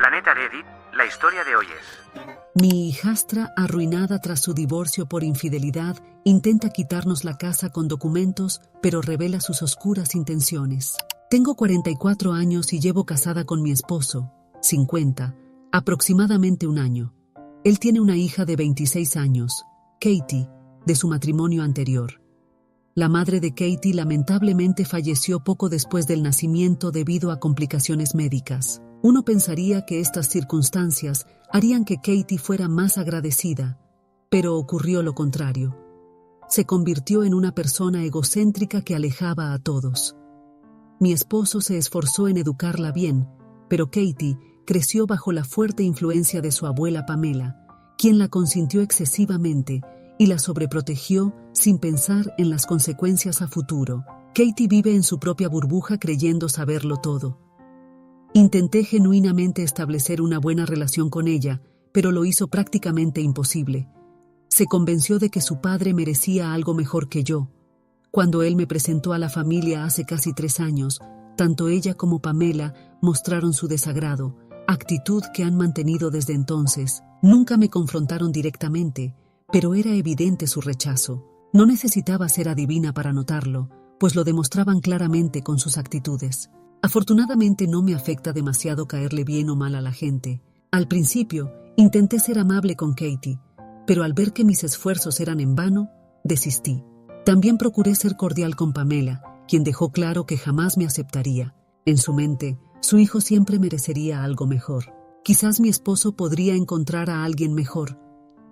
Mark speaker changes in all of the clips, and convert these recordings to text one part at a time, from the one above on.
Speaker 1: Planeta Reddit, la historia de hoy es...
Speaker 2: Mi hijastra, arruinada tras su divorcio por infidelidad, intenta quitarnos la casa con documentos, pero revela sus oscuras intenciones. Tengo 44 años y llevo casada con mi esposo, 50, aproximadamente un año. Él tiene una hija de 26 años, Katie, de su matrimonio anterior. La madre de Katie lamentablemente falleció poco después del nacimiento debido a complicaciones médicas. Uno pensaría que estas circunstancias harían que Katie fuera más agradecida, pero ocurrió lo contrario. Se convirtió en una persona egocéntrica que alejaba a todos. Mi esposo se esforzó en educarla bien, pero Katie creció bajo la fuerte influencia de su abuela Pamela, quien la consintió excesivamente y la sobreprotegió sin pensar en las consecuencias a futuro. Katie vive en su propia burbuja creyendo saberlo todo. Intenté genuinamente establecer una buena relación con ella, pero lo hizo prácticamente imposible. Se convenció de que su padre merecía algo mejor que yo. Cuando él me presentó a la familia hace casi 3 años, tanto ella como Pamela mostraron su desagrado, actitud que han mantenido desde entonces. Nunca me confrontaron directamente, pero era evidente su rechazo. No necesitaba ser adivina para notarlo, pues lo demostraban claramente con sus actitudes. Afortunadamente no me afecta demasiado caerle bien o mal a la gente. Al principio, intenté ser amable con Katie, pero al ver que mis esfuerzos eran en vano, desistí. También procuré ser cordial con Pamela, quien dejó claro que jamás me aceptaría. En su mente, su hijo siempre merecería algo mejor. Quizás mi esposo podría encontrar a alguien mejor.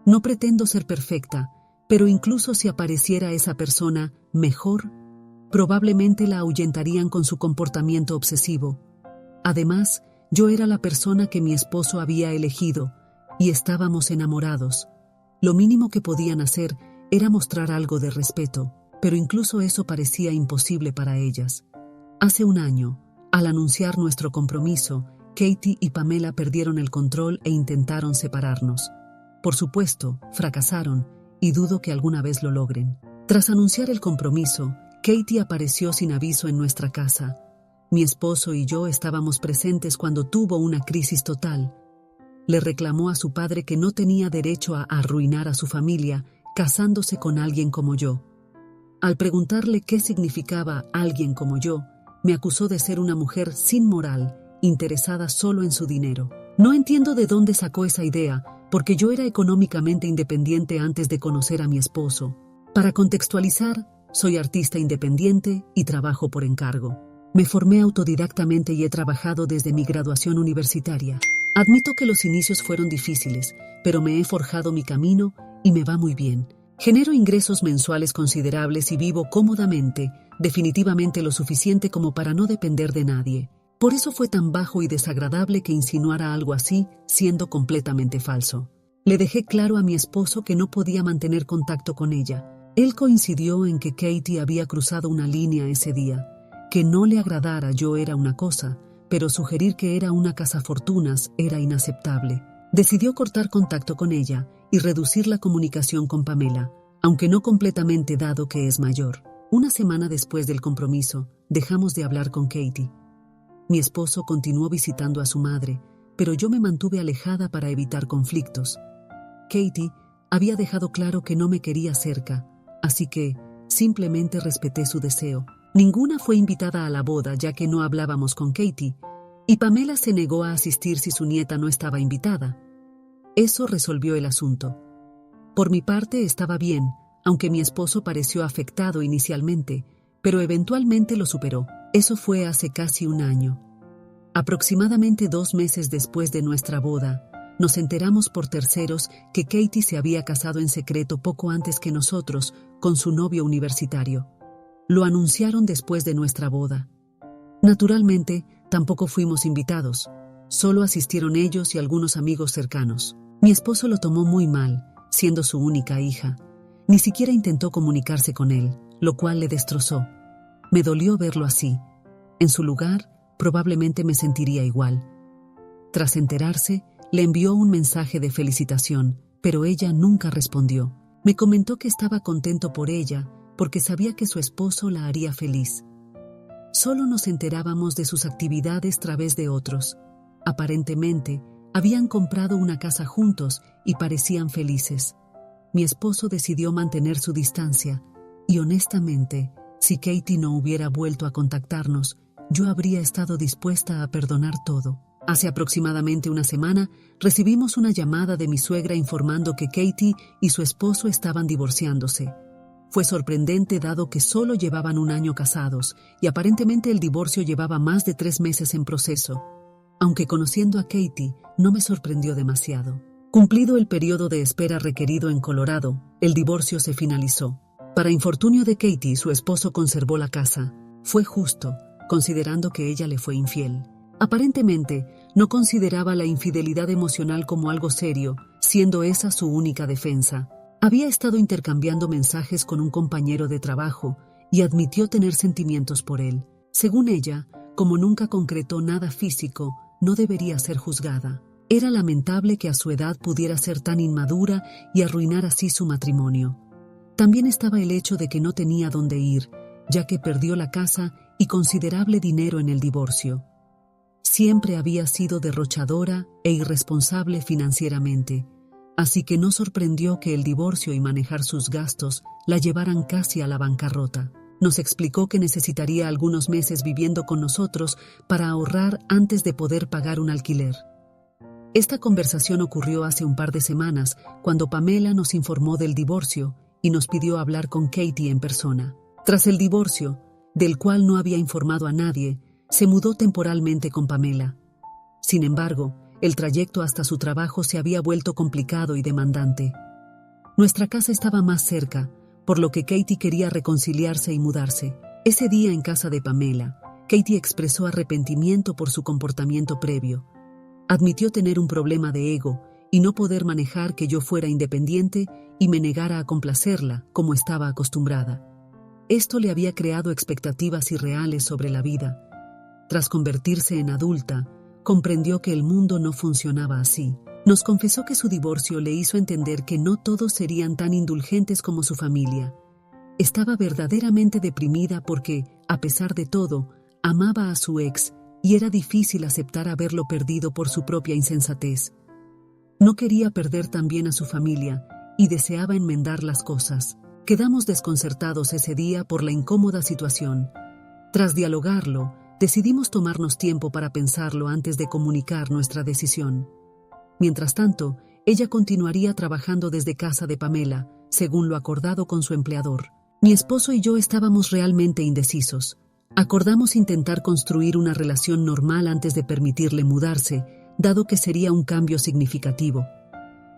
Speaker 2: No pretendo ser perfecta, pero incluso si apareciera esa persona mejor, probablemente la ahuyentarían con su comportamiento obsesivo. Además, yo era la persona que mi esposo había elegido y estábamos enamorados. Lo mínimo que podían hacer era mostrar algo de respeto, pero incluso eso parecía imposible para ellas. Hace un año, al anunciar nuestro compromiso, Katie y Pamela perdieron el control e intentaron separarnos. Por supuesto, fracasaron y dudo que alguna vez lo logren. Tras anunciar el compromiso, Katie apareció sin aviso en nuestra casa. Mi esposo y yo estábamos presentes cuando tuvo una crisis total. Le reclamó a su padre que no tenía derecho a arruinar a su familia casándose con alguien como yo. Al preguntarle qué significaba alguien como yo, me acusó de ser una mujer sin moral, interesada solo en su dinero. No entiendo de dónde sacó esa idea, porque yo era económicamente independiente antes de conocer a mi esposo. Para contextualizar, soy artista independiente y trabajo por encargo. Me formé autodidactamente y he trabajado desde mi graduación universitaria. Admito que los inicios fueron difíciles, pero me he forjado mi camino y me va muy bien. Genero ingresos mensuales considerables y vivo cómodamente, definitivamente lo suficiente como para no depender de nadie. Por eso fue tan bajo y desagradable que insinuara algo así, siendo completamente falso. Le dejé claro a mi esposo que no podía mantener contacto con ella. Él coincidió en que Katie había cruzado una línea ese día. Que no le agradara yo era una cosa, pero sugerir que era una cazafortunas era inaceptable. Decidió cortar contacto con ella y reducir la comunicación con Pamela, aunque no completamente dado que es mayor. Una semana después del compromiso, dejamos de hablar con Katie. Mi esposo continuó visitando a su madre, pero yo me mantuve alejada para evitar conflictos. Katie había dejado claro que no me quería cerca, así que simplemente respeté su deseo. Ninguna fue invitada a la boda ya que no hablábamos con Katie, y Pamela se negó a asistir si su nieta no estaba invitada. Eso resolvió el asunto. Por mi parte estaba bien, aunque mi esposo pareció afectado inicialmente, pero eventualmente lo superó. Eso fue hace casi un año. Aproximadamente 2 meses después de nuestra boda, nos enteramos por terceros que Katie se había casado en secreto poco antes que nosotros con su novio universitario. Lo anunciaron después de nuestra boda. Naturalmente, tampoco fuimos invitados. Solo asistieron ellos y algunos amigos cercanos. Mi esposo lo tomó muy mal, siendo su única hija. Ni siquiera intentó comunicarse con él, lo cual le destrozó. Me dolió verlo así. En su lugar, probablemente me sentiría igual. Tras enterarse, le envió un mensaje de felicitación, pero ella nunca respondió. Me comentó que estaba contento por ella, porque sabía que su esposo la haría feliz. Solo nos enterábamos de sus actividades a través de otros. Aparentemente, habían comprado una casa juntos y parecían felices. Mi esposo decidió mantener su distancia y honestamente, si Katie no hubiera vuelto a contactarnos, yo habría estado dispuesta a perdonar todo. Hace aproximadamente una semana, recibimos una llamada de mi suegra informando que Katie y su esposo estaban divorciándose. Fue sorprendente dado que solo llevaban un año casados y aparentemente el divorcio llevaba más de 3 meses en proceso. Aunque conociendo a Katie, no me sorprendió demasiado. Cumplido el periodo de espera requerido en Colorado, el divorcio se finalizó. Para infortunio de Katie, su esposo conservó la casa. Fue justo, considerando que ella le fue infiel. Aparentemente, no consideraba la infidelidad emocional como algo serio, siendo esa su única defensa. Había estado intercambiando mensajes con un compañero de trabajo y admitió tener sentimientos por él. Según ella, como nunca concretó nada físico, no debería ser juzgada. Era lamentable que a su edad pudiera ser tan inmadura y arruinar así su matrimonio. También estaba el hecho de que no tenía dónde ir, ya que perdió la casa y considerable dinero en el divorcio. Siempre había sido derrochadora e irresponsable financieramente, así que no sorprendió que el divorcio y manejar sus gastos la llevaran casi a la bancarrota. Nos explicó que necesitaría algunos meses viviendo con nosotros para ahorrar antes de poder pagar un alquiler. Esta conversación ocurrió hace un par de semanas, cuando Pamela nos informó del divorcio y nos pidió hablar con Katie en persona. Tras el divorcio, del cual no había informado a nadie, se mudó temporalmente con Pamela. Sin embargo, el trayecto hasta su trabajo se había vuelto complicado y demandante. Nuestra casa estaba más cerca, por lo que Katie quería reconciliarse y mudarse. Ese día en casa de Pamela, Katie expresó arrepentimiento por su comportamiento previo. Admitió tener un problema de ego y no poder manejar que yo fuera independiente y me negara a complacerla como estaba acostumbrada. Esto le había creado expectativas irreales sobre la vida. Tras convertirse en adulta, comprendió que el mundo no funcionaba así. Nos confesó que su divorcio le hizo entender que no todos serían tan indulgentes como su familia. Estaba verdaderamente deprimida porque, a pesar de todo, amaba a su ex y era difícil aceptar haberlo perdido por su propia insensatez. No quería perder también a su familia y deseaba enmendar las cosas. Quedamos desconcertados ese día por la incómoda situación. Tras dialogarlo, decidimos tomarnos tiempo para pensarlo antes de comunicar nuestra decisión. Mientras tanto, ella continuaría trabajando desde casa de Pamela, según lo acordado con su empleador. Mi esposo y yo estábamos realmente indecisos. Acordamos intentar construir una relación normal antes de permitirle mudarse, dado que sería un cambio significativo.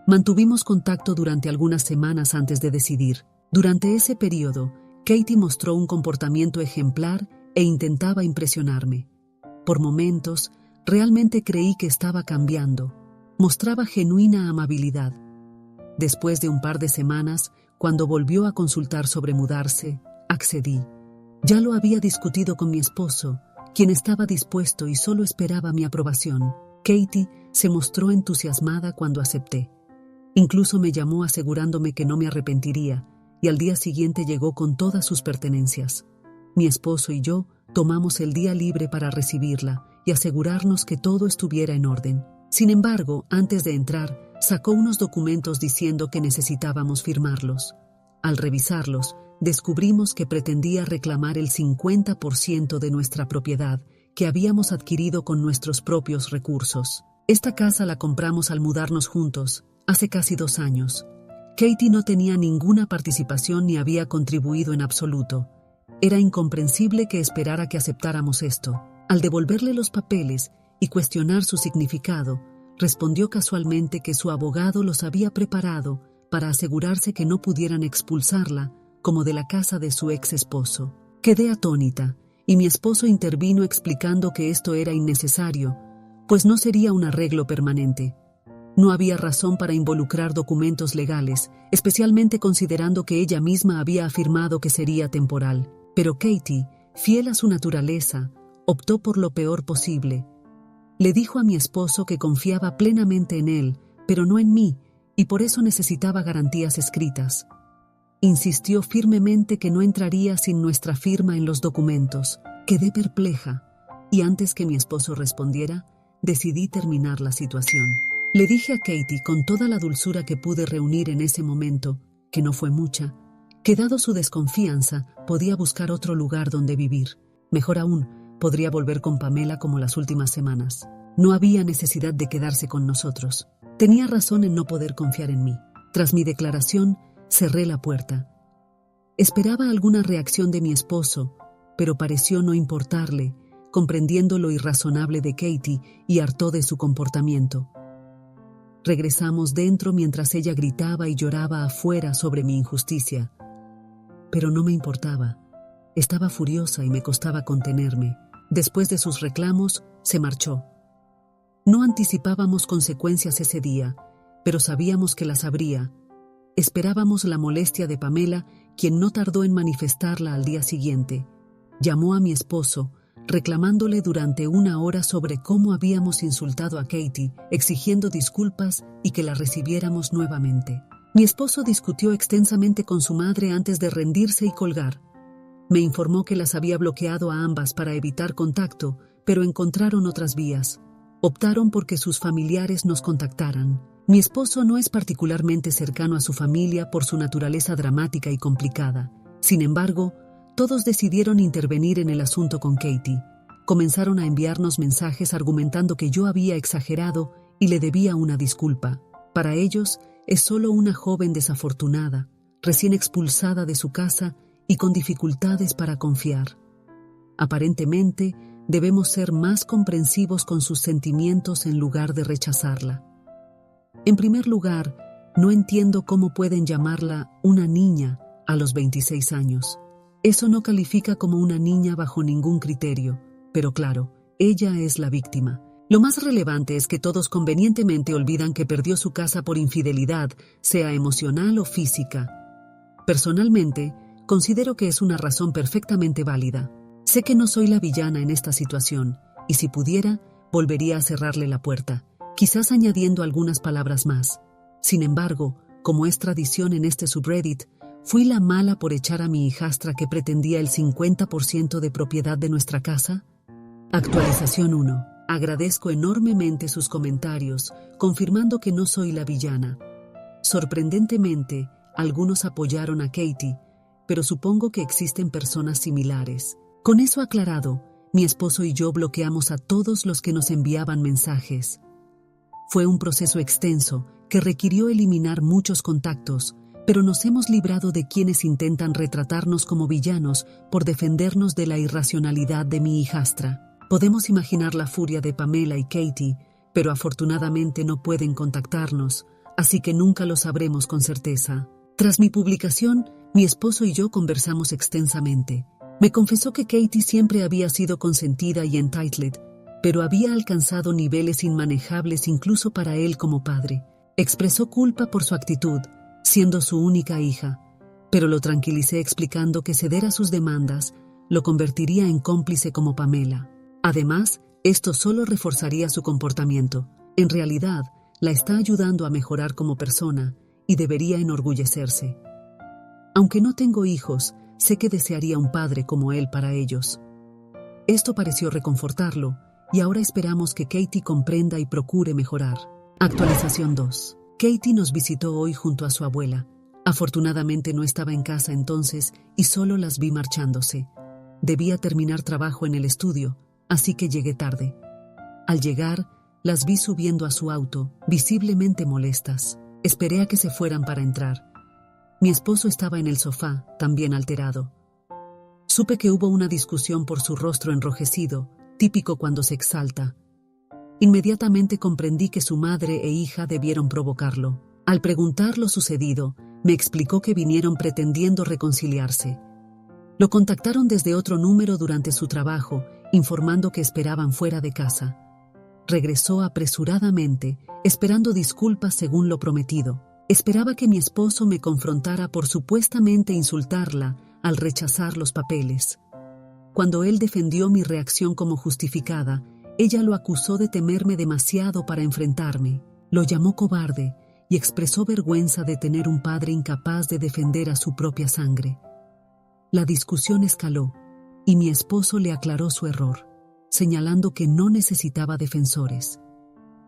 Speaker 2: Mantuvimos contacto durante algunas semanas antes de decidir. Durante ese periodo, Katie mostró un comportamiento ejemplar e intentaba impresionarme. Por momentos, realmente creí que estaba cambiando. Mostraba genuina amabilidad. Después de un par de semanas, cuando volvió a consultar sobre mudarse, accedí. Ya lo había discutido con mi esposo, quien estaba dispuesto y solo esperaba mi aprobación. Katie se mostró entusiasmada cuando acepté. Incluso me llamó asegurándome que no me arrepentiría, y al día siguiente llegó con todas sus pertenencias. Mi esposo y yo tomamos el día libre para recibirla y asegurarnos que todo estuviera en orden. Sin embargo, antes de entrar, sacó unos documentos diciendo que necesitábamos firmarlos. Al revisarlos, descubrimos que pretendía reclamar el 50% de nuestra propiedad que habíamos adquirido con nuestros propios recursos. Esta casa la compramos al mudarnos juntos, hace casi 2 años. Katie no tenía ninguna participación ni había contribuido en absoluto. Era incomprensible que esperara que aceptáramos esto. Al devolverle los papeles y cuestionar su significado, respondió casualmente que su abogado los había preparado para asegurarse que no pudieran expulsarla como de la casa de su ex esposo. Quedé atónita, y mi esposo intervino explicando que esto era innecesario, pues no sería un arreglo permanente. No había razón para involucrar documentos legales, especialmente considerando que ella misma había afirmado que sería temporal. Pero Katie, fiel a su naturaleza, optó por lo peor posible. Le dijo a mi esposo que confiaba plenamente en él, pero no en mí, y por eso necesitaba garantías escritas. Insistió firmemente que no entraría sin nuestra firma en los documentos. Quedé perpleja, y antes que mi esposo respondiera, decidí terminar la situación. Le dije a Katie con toda la dulzura que pude reunir en ese momento, que no fue mucha, que dado su desconfianza podía buscar otro lugar donde vivir. Mejor aún, podría volver con Pamela como las últimas semanas. No había necesidad de quedarse con nosotros. Tenía razón en no poder confiar en mí. Tras mi declaración, cerré la puerta. Esperaba alguna reacción de mi esposo, pero pareció no importarle, comprendiendo lo irrazonable de Katie y hartó de su comportamiento. Regresamos dentro mientras ella gritaba y lloraba afuera sobre mi injusticia. Pero no me importaba. Estaba furiosa y me costaba contenerme. Después de sus reclamos, se marchó. No anticipábamos consecuencias ese día, pero sabíamos que las habría. Esperábamos la molestia de Pamela, quien no tardó en manifestarla al día siguiente. Llamó a mi esposo, reclamándole durante 1 hora sobre cómo habíamos insultado a Katie, exigiendo disculpas y que la recibiéramos nuevamente. Mi esposo discutió extensamente con su madre antes de rendirse y colgar. Me informó que las había bloqueado a ambas para evitar contacto, pero encontraron otras vías. Optaron por que sus familiares nos contactaran. Mi esposo no es particularmente cercano a su familia por su naturaleza dramática y complicada. Sin embargo, todos decidieron intervenir en el asunto con Katie. Comenzaron a enviarnos mensajes argumentando que yo había exagerado y le debía una disculpa. Para ellos, es solo una joven desafortunada, recién expulsada de su casa y con dificultades para confiar. Aparentemente, debemos ser más comprensivos con sus sentimientos en lugar de rechazarla. En primer lugar, no entiendo cómo pueden llamarla una niña a los 26 años. Eso no califica como una niña bajo ningún criterio, pero claro, ella es la víctima. Lo más relevante es que todos convenientemente olvidan que perdió su casa por infidelidad, sea emocional o física. Personalmente, considero que es una razón perfectamente válida. Sé que no soy la villana en esta situación, y si pudiera, volvería a cerrarle la puerta, quizás añadiendo algunas palabras más. Sin embargo, como es tradición en este subreddit, ¿fui la mala por echar a mi hijastra que pretendía el 50% de propiedad de nuestra casa? Actualización 1. Agradezco enormemente sus comentarios, confirmando que no soy la villana. Sorprendentemente, algunos apoyaron a Katie, pero supongo que existen personas similares. Con eso aclarado, mi esposo y yo bloqueamos a todos los que nos enviaban mensajes. Fue un proceso extenso que requirió eliminar muchos contactos, pero nos hemos librado de quienes intentan retratarnos como villanos por defendernos de la irracionalidad de mi hijastra. Podemos imaginar la furia de Pamela y Katie, pero afortunadamente no pueden contactarnos, así que nunca lo sabremos con certeza. Tras mi publicación, mi esposo y yo conversamos extensamente. Me confesó que Katie siempre había sido consentida y entitled, pero había alcanzado niveles inmanejables incluso para él como padre. Expresó culpa por su actitud, siendo su única hija, pero lo tranquilicé explicando que ceder a sus demandas lo convertiría en cómplice como Pamela. Además, esto solo reforzaría su comportamiento. En realidad, la está ayudando a mejorar como persona y debería enorgullecerse. Aunque no tengo hijos, sé que desearía un padre como él para ellos. Esto pareció reconfortarlo, y ahora esperamos que Katie comprenda y procure mejorar. Actualización 2. Katie nos visitó hoy junto a su abuela. Afortunadamente no estaba en casa entonces y solo las vi marchándose. Debía terminar trabajo en el estudio, así que llegué tarde. Al llegar, las vi subiendo a su auto, visiblemente molestas. Esperé a que se fueran para entrar. Mi esposo estaba en el sofá, también alterado. Supe que hubo una discusión por su rostro enrojecido, típico cuando se exalta. Inmediatamente comprendí que su madre e hija debieron provocarlo. Al preguntar lo sucedido, me explicó que vinieron pretendiendo reconciliarse. Lo contactaron desde otro número durante su trabajo, informando que esperaban fuera de casa. Regresó apresuradamente, esperando disculpas según lo prometido. Esperaba que mi esposo me confrontara por supuestamente insultarla al rechazar los papeles. Cuando él defendió mi reacción como justificada, ella lo acusó de temerme demasiado para enfrentarme. Lo llamó cobarde y expresó vergüenza de tener un padre incapaz de defender a su propia sangre. La discusión escaló y mi esposo le aclaró su error. señalando que no necesitaba defensores.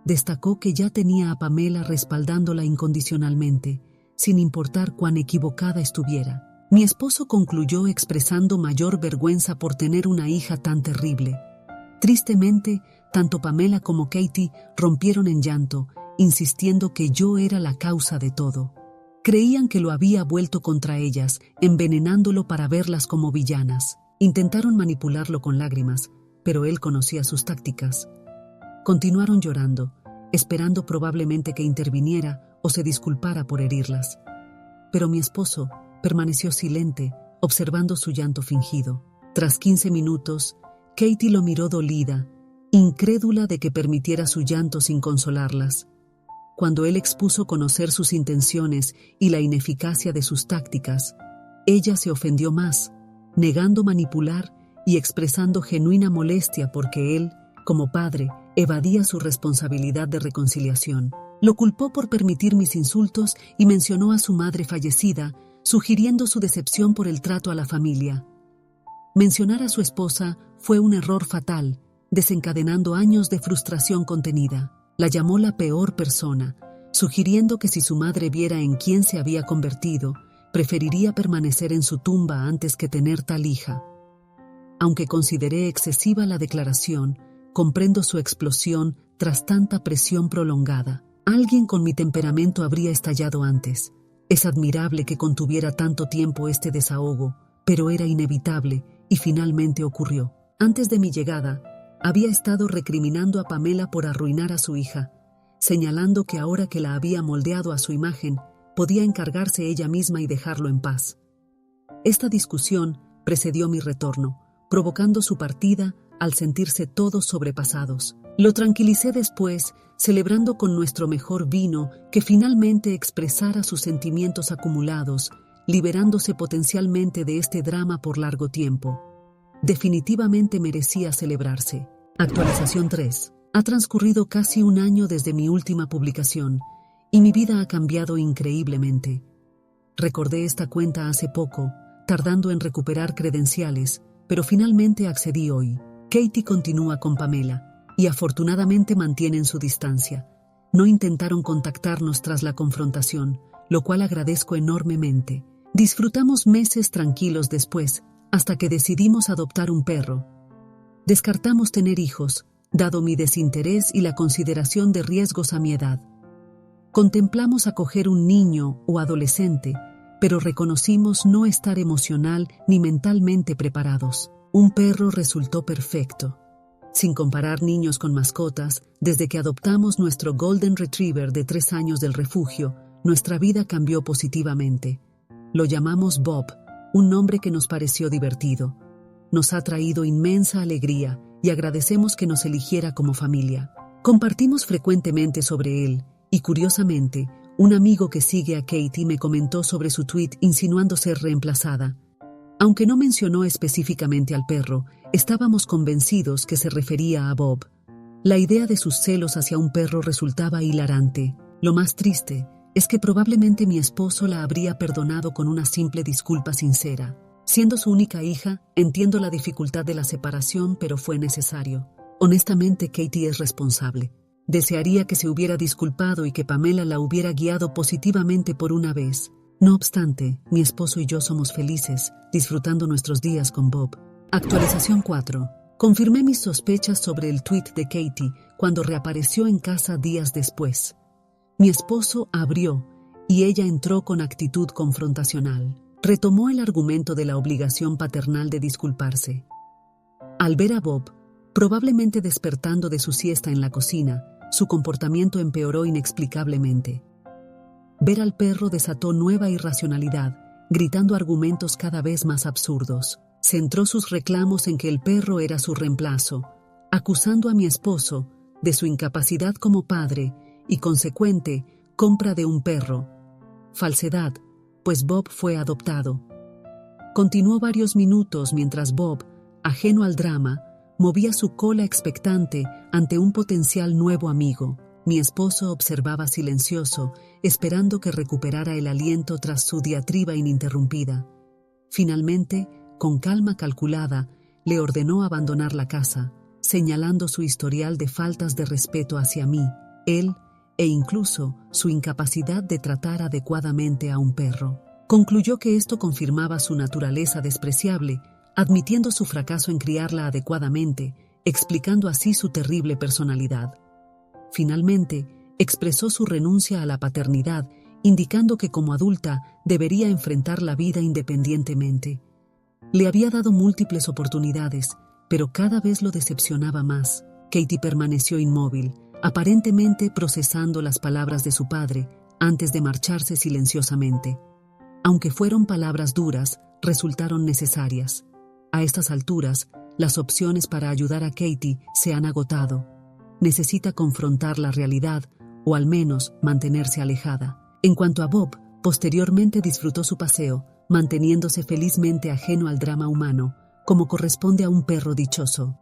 Speaker 2: Destacó que ya tenía a Pamela respaldándola incondicionalmente, sin importar cuán equivocada estuviera. Mi esposo concluyó expresando mayor vergüenza por tener una hija tan terrible. Tristemente, tanto Pamela como Katie rompieron en llanto, insistiendo que yo era la causa de todo. Creían que lo había vuelto contra ellas, envenenándolo para verlas como villanas. Intentaron manipularlo con lágrimas, pero él conocía sus tácticas. Continuaron llorando, esperando probablemente que interviniera o se disculpara por herirlas. Pero mi esposo permaneció silente, observando su llanto fingido. Tras 15 minutos, Katie lo miró dolida, incrédula de que permitiera su llanto sin consolarlas. Cuando él expuso conocer sus intenciones y la ineficacia de sus tácticas, ella se ofendió más, negando manipular y expresando genuina molestia porque él, como padre, evadía su responsabilidad de reconciliación. Lo culpó por permitir mis insultos y mencionó a su madre fallecida, sugiriendo su decepción por el trato a la familia. Mencionar a su esposa fue un error fatal, desencadenando años de frustración contenida. La llamó la peor persona, sugiriendo que si su madre viera en quién se había convertido, preferiría permanecer en su tumba antes que tener tal hija. Aunque consideré excesiva la declaración, comprendo su explosión tras tanta presión prolongada. Alguien con mi temperamento habría estallado antes. Es admirable que contuviera tanto tiempo este desahogo, pero era inevitable y finalmente ocurrió. Antes de mi llegada, había estado recriminando a Pamela por arruinar a su hija, señalando que ahora que la había moldeado a su imagen, podía encargarse ella misma y dejarlo en paz. Esta discusión precedió mi retorno, provocando su partida al sentirse todos sobrepasados. Lo tranquilicé después, celebrando con nuestro mejor vino que finalmente expresara sus sentimientos acumulados, liberándose potencialmente de este drama por largo tiempo. Definitivamente merecía celebrarse. Actualización 3. Ha transcurrido casi un año desde mi última publicación, y mi vida ha cambiado increíblemente. Recordé esta cuenta hace poco, tardando en recuperar credenciales, pero finalmente accedí hoy. Katie continúa con Pamela, y afortunadamente mantienen su distancia. No intentaron contactarnos tras la confrontación, lo cual agradezco enormemente. Disfrutamos meses tranquilos después, hasta que decidimos adoptar un perro. Descartamos tener hijos, dado mi desinterés y la consideración de riesgos a mi edad. Contemplamos acoger un niño o adolescente, pero reconocimos no estar emocional ni mentalmente preparados. Un perro resultó perfecto. Sin comparar niños con mascotas, desde que adoptamos nuestro Golden Retriever de 3 años del refugio, nuestra vida cambió positivamente. Lo llamamos Bob, un nombre que nos pareció divertido. Nos ha traído inmensa alegría y agradecemos que nos eligiera como familia. Compartimos frecuentemente sobre él y, curiosamente, un amigo que sigue a Katie me comentó sobre su tweet insinuando ser reemplazada. Aunque no mencionó específicamente al perro, estábamos convencidos que se refería a Bob. La idea de sus celos hacia un perro resultaba hilarante. Lo más triste es que probablemente mi esposo la habría perdonado con una simple disculpa sincera. Siendo su única hija, entiendo la dificultad de la separación, pero fue necesario. Honestamente, Katie es responsable. Desearía que se hubiera disculpado y que Pamela la hubiera guiado positivamente por una vez. No obstante, mi esposo y yo somos felices, disfrutando nuestros días con Bob. Actualización 4. Confirmé mis sospechas sobre el tweet de Katie cuando reapareció en casa días después. Mi esposo abrió y ella entró con actitud confrontacional. Retomó el argumento de la obligación paternal de disculparse. Al ver a Bob, probablemente despertando de su siesta en la cocina, su comportamiento empeoró inexplicablemente. Ver al perro desató nueva irracionalidad, gritando argumentos cada vez más absurdos. Centró sus reclamos en que el perro era su reemplazo, acusando a mi esposo de su incapacidad como padre y consecuente compra de un perro. Falsedad, pues Bob fue adoptado. Continuó varios minutos mientras Bob, ajeno al drama, movía su cola expectante ante un potencial nuevo amigo. Mi esposo observaba silencioso, esperando que recuperara el aliento tras su diatriba ininterrumpida. Finalmente, con calma calculada, le ordenó abandonar la casa, señalando su historial de faltas de respeto hacia mí, él e incluso su incapacidad de tratar adecuadamente a un perro. Concluyó que esto confirmaba su naturaleza despreciable, admitiendo su fracaso en criarla adecuadamente, explicando así su terrible personalidad. Finalmente, expresó su renuncia a la paternidad, indicando que como adulta debería enfrentar la vida independientemente. Le había dado múltiples oportunidades, pero cada vez lo decepcionaba más. Katie permaneció inmóvil, aparentemente procesando las palabras de su padre, antes de marcharse silenciosamente. Aunque fueron palabras duras, resultaron necesarias. A estas alturas, las opciones para ayudar a Katie se han agotado. Necesita confrontar la realidad, o al menos mantenerse alejada. En cuanto a Bob, posteriormente disfrutó su paseo, manteniéndose felizmente ajeno al drama humano, como corresponde a un perro dichoso.